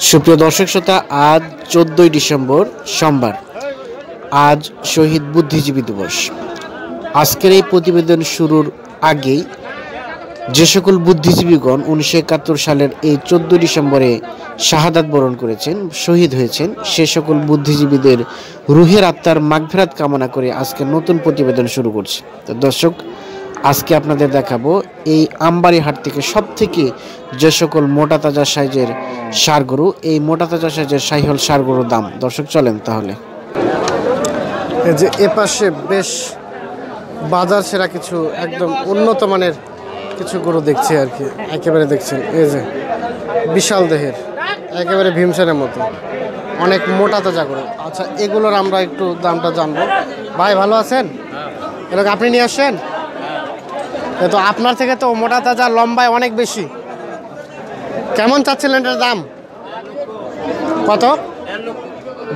সুপ্রিয় দর্শক শ্রোতা, আজ 14ই ডিসেম্বর সোমবার। আজ শহীদ বুদ্ধিজীবী দিবস। আজকের এই প্রতিবেদন শুরুর আগেই যে সকল বুদ্ধিজীবীগণ 1971 সালের এই 14 ডিসেম্বরে শাহাদাত বরণ করেছেন, শহীদ হয়েছেন, সে সকল বুদ্ধিজীবীদের রুহের আত্মার মাগফিরাত কামনা করে আজকে নতুন প্রতিবেদন শুরু করছি। তো দর্শক, আজকে আপনাদের দেখাবো এই আমবাড়ি হাট থেকে সব থেকে যে সকল মোটা তাজা সাইজের ষাঁড় গরু, এই মোটা তাজা সাইজের শাহিওয়াল ষাঁড় গরুর দাম। দর্শক চলেন তাহলে। এই যে এপাশে বেশ বাজার সেরা কিছু একদম উন্নত মানের কিছু গরু দেখছি আর কি, একেবারে দেখছেন এই যে বিশাল দেহের, একেবারে ভীমসেনের মতো অনেক মোটা তাজা গরু। আচ্ছা, এগুলোর আমরা একটু দামটা জানবো। ভাই ভালো আছেন? এরকম আপনি নিয়ে আসছেন? তো আপনার থেকে তো মোটা তাজা লম্বায় অনেক বেশি। কেমন চাচ্ছিলেন এটার দাম? কত?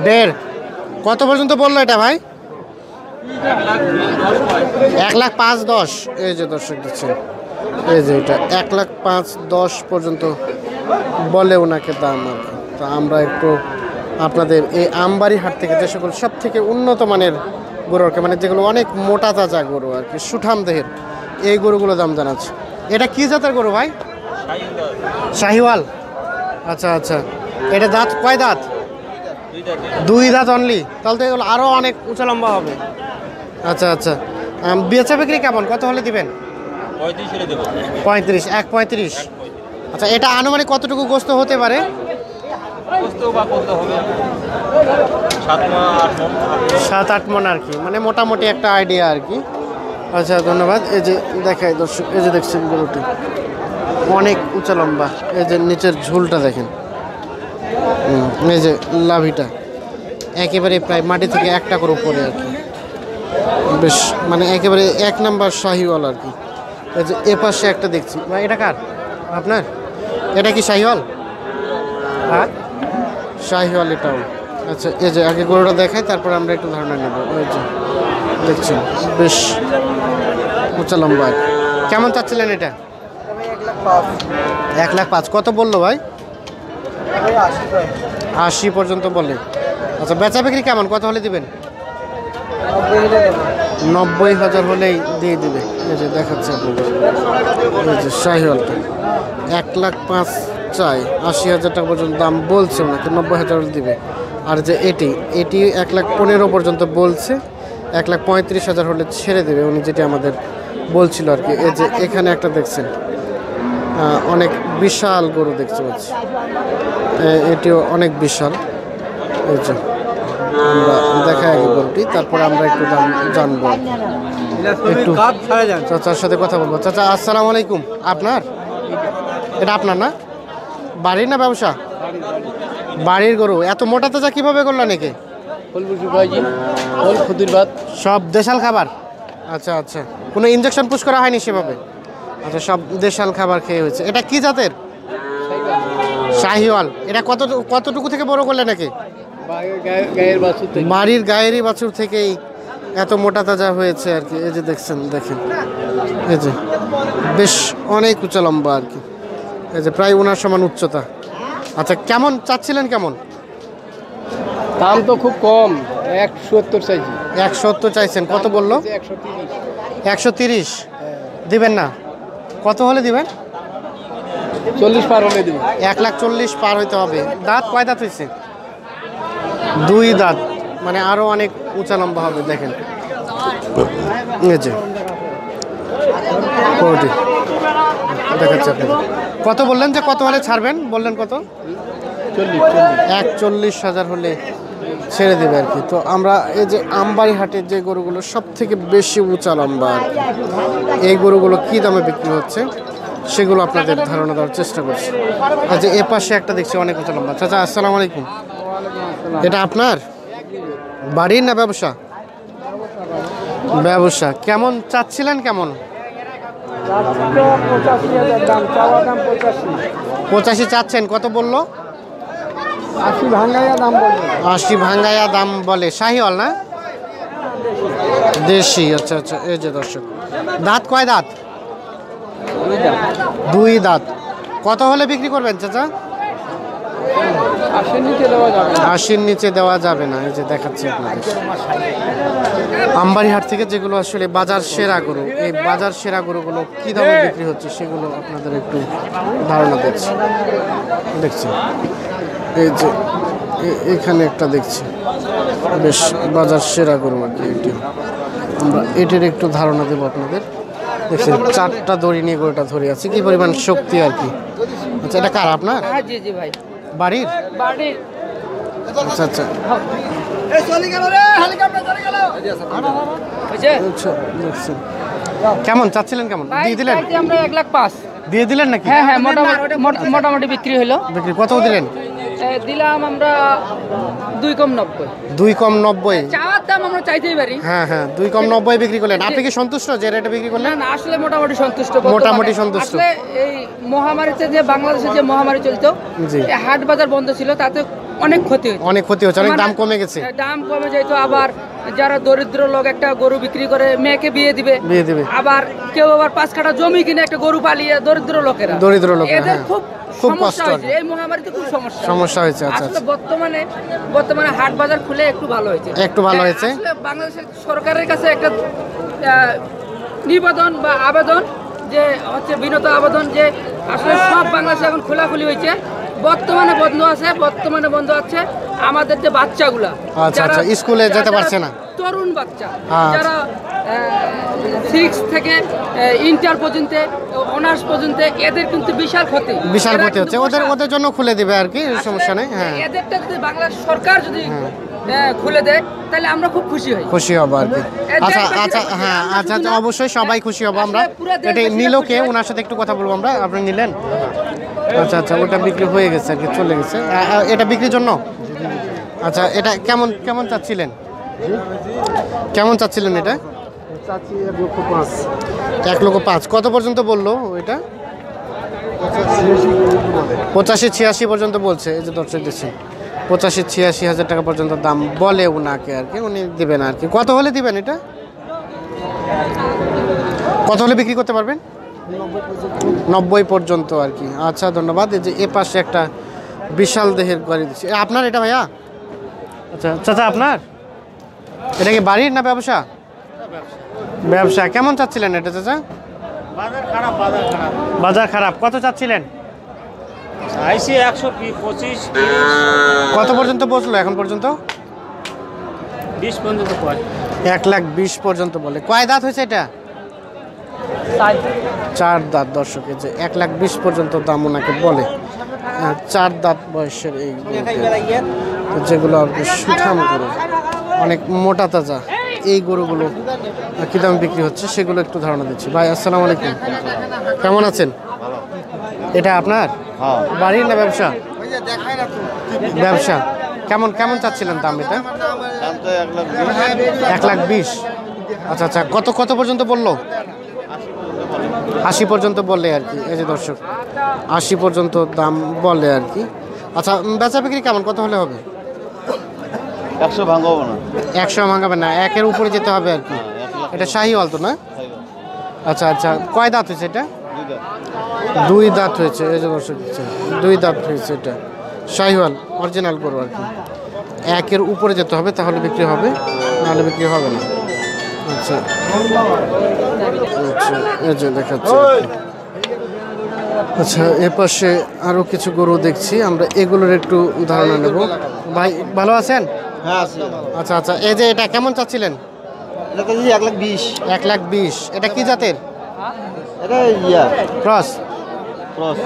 1.5। কত পর্যন্ত বললো এটা ভাই? 1,05,10,000। এই যে দর্শক দিচ্ছেন, এই যে এটা 1,05,10,000 পর্যন্ত বলে ওনাকে দাম আর কি। তো আমরা একটু আপনাদের এই আমবাড়ি হাট থেকে যে সকল সব থেকে উন্নত মানের গরু আর কি, মানে যেগুলো অনেক মোটা তাজা গরু আর কি, সুঠাম দেহের, এই গরুগুলো দাম জানাচ্ছে। এটা কি জাতের গরু ভাই? শাহিওয়াল। আচ্ছা আচ্ছা, এটা দাঁত কয় দাঁত? 2 দাঁত অনলি। তাহলে তো এগুলো আরও অনেক উঁচা লম্বা হবে। আচ্ছা আচ্ছা, বেচা বিক্রি কেমন, কত হলে দিবেন? 35। 1.35। আচ্ছা, এটা আনুমানিক কতটুকু গোস্ত হতে পারে? 7-8 মণ আর কি, মানে মোটামুটি একটা আইডিয়া আর কি। আচ্ছা ধন্যবাদ। এই যে দেখাই দর্শক, এই যে দেখছেন গরুটি অনেক উঁচা লম্বা। এই যে নিচের ঝুলটা দেখেন, এই যে লাভিটা একেবারে প্রায় মাটি থেকে 1 টাকার উপরে আর কি, বেশ মানে একেবারে 1 নাম্বার শাহিওয়াল আর কি। এই যে এপাশে একটা দেখছি ভাই, এটা কার? আপনার? এটা কি শাহিওয়াল? হ্যাঁ শাহিওয়াল এটাও। আচ্ছা, এই যে আগে গরুটা দেখাই, তারপর আমরা একটু ধারণা নেব। ওই যে দেখছেন বেশ উঁচা লম্বা। কেমন চাচ্ছিলেন এটা? 1,05,000। কত বললো ভাই? 80 পর্যন্ত বলে। আচ্ছা, বেচা বিক্রি কেমন, কত হলে দিবেন? 90,000 হলেই দিয়ে দিবে। এই যে দেখাচ্ছে আপনাদের, এই যে শাহিওয়ালটা 1,05,000 চাই, 80,000 টাকা পর্যন্ত দাম বলছে ওনাকে, 90,000 দিবে। আর যে এটি 1,15,000 পর্যন্ত বলছে, 1,35,000 হলে ছেড়ে দেবে উনি, যেটি আমাদের বলছিল আর কি। এই যে এখানে একটা দেখছেন অনেক বিশাল গরু দেখতে পাচ্ছি, এটিও অনেক বিশাল। এই যে আমরা দেখাই আগে গরুটি, তারপরে আমরা একটু দাম জানবো, একটু চাচার সাথে কথা বলবো। চাচা আসসালামু আলাইকুম। আপনার? এটা আপনার না? বাড়ির না ব্যবসা? বাড়ির গরু। এত মোটা তাজা কিভাবে করলো নাকি? সব দেশাল খাবার? আচ্ছা আচ্ছা, কোনো ইনজেকশন পুশ করা হয়নি সেভাবে? আচ্ছা, সব দেশাল খাবার খেয়ে হয়েছে। এটা কি জাতের? শাহিওয়াল। এটা কতটুকু থেকে বড় করলে নাকি? বাড়ির গায়েরই বাছুর থেকেই এত মোটা তাজা হয়েছে আর কি। এই যে দেখছেন, দেখেন এই যে বেশ অনেক উঁচা লম্বা আর কি, এই যে প্রায় ওনার সমান উচ্চতা। আচ্ছা, কেমন চাচ্ছিলেন? কেমন দাম? তো খুব কম, 170 চাইছি। 170 চাইছেন, কত বললো? 130। দিবেন না? কত হলে দিবেন? 40 পার হলে দিব। 1,40,000 পার হইতে হবে। দাঁত কয় দাঁত হয়েছে? 2 দাঁত, মানে আরো অনেক উঁচা লম্বা হবে। দেখেন এই যে গরুটি দেখাচ্ছে আপনাকে। কত বললেন যে কত হলে ছাড়বেন? বললেন কত? 41,000 হলে ছেড়ে দেবে আর কি। তো আমরা এই যে আমবাড়ি হাটের যে গরুগুলো সব থেকে বেশি উঁচা লম্বা আর কি, এই গরুগুলো কী দামে বিক্রি হচ্ছে সেগুলো আপনাদের ধারণা দেওয়ার চেষ্টা করছি। আর যে এ পাশে একটা দেখছি অনেক উঁচা লম্বা। চাচা আসসালামু আলাইকুম। এটা আপনার বাড়ির না ব্যবসা? ব্যবসা। কেমন চাচ্ছিলেন? কেমন? 85 চাচ্ছেন, কত বললো? 80 ভাঙ্গাইয়া দাম বলে। 80 ভাঙ্গাইয়া দাম বলে। শাহিওয়াল না দেশি? আচ্ছা আচ্ছা। এই যে দর্শক, দাঁত কয় দাঁত? 2 দাঁত। 2 দাঁত। কত হলে বিক্রি করবেন চাচা? 80 নিচে দেওয়া যাবে না। 80-র নিচে দেওয়া যাবে না। এই যে দেখাচ্ছি আপনাদের আমবাড়িহাট থেকে যেগুলো আসলে বাজার সেরা গরু, এই বাজার সেরা গরুগুলো কি দামে বিক্রি হচ্ছে সেগুলো আপনাদের একটু ধারণা দিচ্ছি। দেখছি এই যে এখানে একটা দেখছি বেশ বাজার সেরা গরু আর কি, এটি আমরা এটির একটু ধারণা দেবো আপনাদের। দেখছেন 4টা দড়ি নিয়ে গরুটা ধরে আছে, কি পরিমাণ শক্তি আর কি। আচ্ছা, এটা কার আপনার? জি জি ভাই, বাড়ির? বাড়ির। আচ্ছা আচ্ছা আচ্ছা, দেখছেন কেমন চাচ্ছিলেন, কেমন দিয়ে দিলেন? আমরা 1,05,000 দিয়ে দিলেন নাকি? হ্যাঁ হ্যাঁ, মোটামুটি বিক্রি হলো। বিক্রি কত দিলেন? দিলাম আমরা 2 কম 90। 2 কম 90? চাওয়ার দাম আমরা চাইতেই পারি। হ্যাঁ হ্যাঁ, 2 কম 90 বিক্রি করলেন। আপনি কি সন্তুষ্ট যে রেটে বিক্রি করলেন? না, আসলে মোটামুটি সন্তুষ্ট। মোটামুটি সন্তুষ্ট। আসলে এই মহামারীতে যে বাংলাদেশে যে মহামারী চলতো, জি, এই হাট বাজার বন্ধ ছিল, তাতে অনেক ক্ষতি হয়েছে। অনেক ক্ষতি হচ্ছে, অনেক দাম কমে গেছে। দাম কমে যেত। আবার যারা দরিদ্র লোক একটা গরু বিক্রি করে মেয়েকে বিয়ে দিবে, আবার কেউ আবার 5 কাঠা জমি কিনে একটা গরু পালিয়ে দরিদ্র লোকেরা, এদের খুব কষ্ট হয়েছে। এই মহামারীতে খুব সমস্যা হয়েছে। আচ্ছা, আসলে বর্তমানে হাট বাজার খুলে একটু ভালো হয়েছে, একটু ভালো হয়েছে। আসলে বাংলাদেশের সরকারের কাছে একটা নিবেদন বা আবেদন, যে হচ্ছে বিনত আবেদন, যে আসলে সব বাংলাদেশে এখন খোলাখুলি হয়েছে। বর্তমানে বন্ধ আছে আমাদের যে বাচ্চাগুলা, আচ্ছা আচ্ছা, স্কুলে যেতে পারছে না, তরুণ বাচ্চা যারা 6 থেকে ইন্টার পর্যন্ত, অনার্স পর্যন্ত, এদের কিন্তু বিশাল ক্ষতি হচ্ছে। ওদের জন্য খুলে দিবে আর কি, সমস্যা নেই। হ্যাঁ, এদেরটা যদি বাংলাদেশ সরকার যদি খুলে দেয় তাহলে আমরা খুব খুশি হব আর কি। আচ্ছা আচ্ছা, হ্যাঁ আচ্ছা আচ্ছা, অবশ্যই সবাই খুশি হব আমরা। এটা নিলোকে, ওনার সাথে একটু কথা বলবো আমরা। আপনি নিলেন? আচ্ছা আচ্ছা, ওটা বিক্রি হয়ে গেছে আর কি, চলে গেছে। এটা বিক্রির জন্য? আচ্ছা, এটা কেমন চাচ্ছিলেন? এটা? 1,05,000। কত পর্যন্ত বললো ওইটা? 85-86 পর্যন্ত বলছে। এই যে দর্শক দেখছেন, 85-86 হাজার টাকা পর্যন্ত দাম বলে ওনাকে আর কি, উনি দিবেন আর কি। কত হলে দিবেন এটা? কত হলে বিক্রি করতে পারবেন? 90 পর্যন্ত আর কি। আচ্ছা, ধন্যবাদ। এই যে এ পাশে একটা বিশাল দেহের গাড়ি দিচ্ছে। আপনার এটা ভাইয়া? আচ্ছা চাচা, আপনার এটা কি বাড়ির না ব্যবসা? ব্যবসা। কেমন চাচ্ছিলেন এটা চাচা? বাজার খারাপ। কত চাচ্ছিলেন? 125। কত পর্যন্ত বসলো এখন পর্যন্ত? 20 পর্যন্ত। 1,20,000 পর্যন্ত বলে। কয় দাঁত হয়েছে এটা? 4 দাঁত। দর্শক, এই যে 1,20,000 পর্যন্ত দাম ওনাকে বলে। 4 দাঁত বয়সের এই যেগুলো আর কি সুঠাম গরু, অনেক মোটা তাজা, এই গরুগুলো কি দামে বিক্রি হচ্ছে সেগুলো একটু ধারণা দিচ্ছি। ভাই আসসালামু আলাইকুম, কেমন আছেন? এটা আপনার বাড়ির না ব্যবসা? ব্যবসা। কেমন চাচ্ছিলেন দাম এটা? 1,20,000। আচ্ছা আচ্ছা, কত পর্যন্ত বললো? 80 পর্যন্ত বলে আর কি। এই যে দর্শক, 80 পর্যন্ত দাম বলে আর কি। আচ্ছা, বেচা বিক্রি কেমন, কত হলে হবে? 100 ভাঙাবো না। 100 ভাঙাবেন না, 1-এর উপরে যেতে হবে আর কি। এটা শাহিওয়াল তো না? আচ্ছা আচ্ছা, কয় দাঁত হয়েছে এটা? 2 দাঁত হয়েছে। এই যে দর্শক, 2 দাঁত হয়েছে। এটা শাহিওয়াল অরিজিনাল গরু আর কি। 1-এর উপরে যেতে হবে, তাহলে বিক্রি হবে, নাহলে বিক্রি হবে না। আচ্ছা আচ্ছা, এই যে দেখাচ্ছি। আচ্ছা, এ পাশে আরও কিছু গরু দেখছি আমরা, এগুলোর একটু ধারণা নেব। ভাই ভালো আছেন? হ্যাঁ আছে। আচ্ছা আচ্ছা, এই যে এটা কেমন চাচ্ছিলেন? এটা তো 1,20,000। 1,20,000। এটা কি জাতের? এটা ক্রস।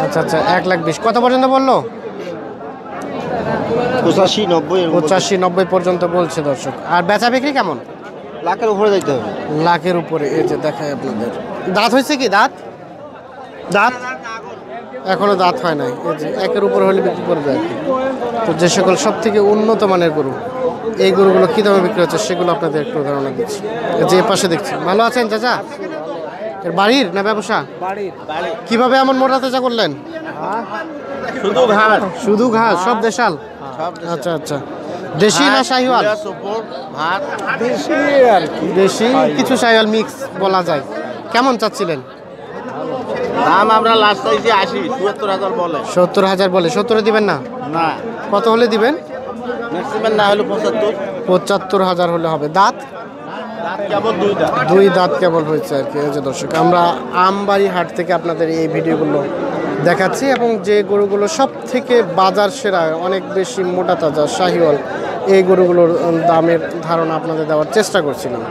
আচ্ছা আচ্ছা, 1,20,000। কত পর্যন্ত বললো? 85-90 পর্যন্ত বলছে দর্শক। আর বেচা বিক্রি কেমন? লাখের উপরে যাইতে হবে। লাখের উপরে। এই যে দেখায় আপনাদের, দাঁত হয়েছে কি? দাঁত এখনো দাঁত হয় নাই। এই যে 1-এর উপরে হলে বিক্রি করবে আর কি। তো যে সকল সব থেকে উন্নত মানের গরু, এই গরুগুলো কী দামে বিক্রি হচ্ছে সেগুলো আপনাদের একটু ধারণা দিচ্ছি। যে পাশে দেখছি। ভালো আছেন চাচা? এর বাড়ির না ব্যবসা? কিভাবে এমন মোটা তাজা করলেন? শুধু ঘাস, সব দেশাল? আচ্ছা আচ্ছা, দেশি না শাহিওয়াল? দেশি কিছু শাহিওয়াল মিক্স বলা যায়। কেমন চাচ্ছিলেন দাম? আমরা লাস্ট চাইছি 80। 70,000 বলে। 70,000 বলে। 70 দিবেন না? না। কত হলে দিবেন? ম্যাক্সিমাম না হলে 75। 75,000 হলে হবে। দাঁত? কেবল 2 দাঁত। 2 দাঁত কেবল হয়েছে আর কি। এই যে দর্শক, আমরা আমবাড়ি হাট থেকে আপনাদের এই ভিডিওগুলো দেখাচ্ছি এবং যে গরুগুলো সব থেকে বাজার সেরা, অনেক বেশি মোটা তাজা শাহিওয়াল, এই গরুগুলোর দামের ধারণা আপনাদের দেওয়ার চেষ্টা করছিলাম।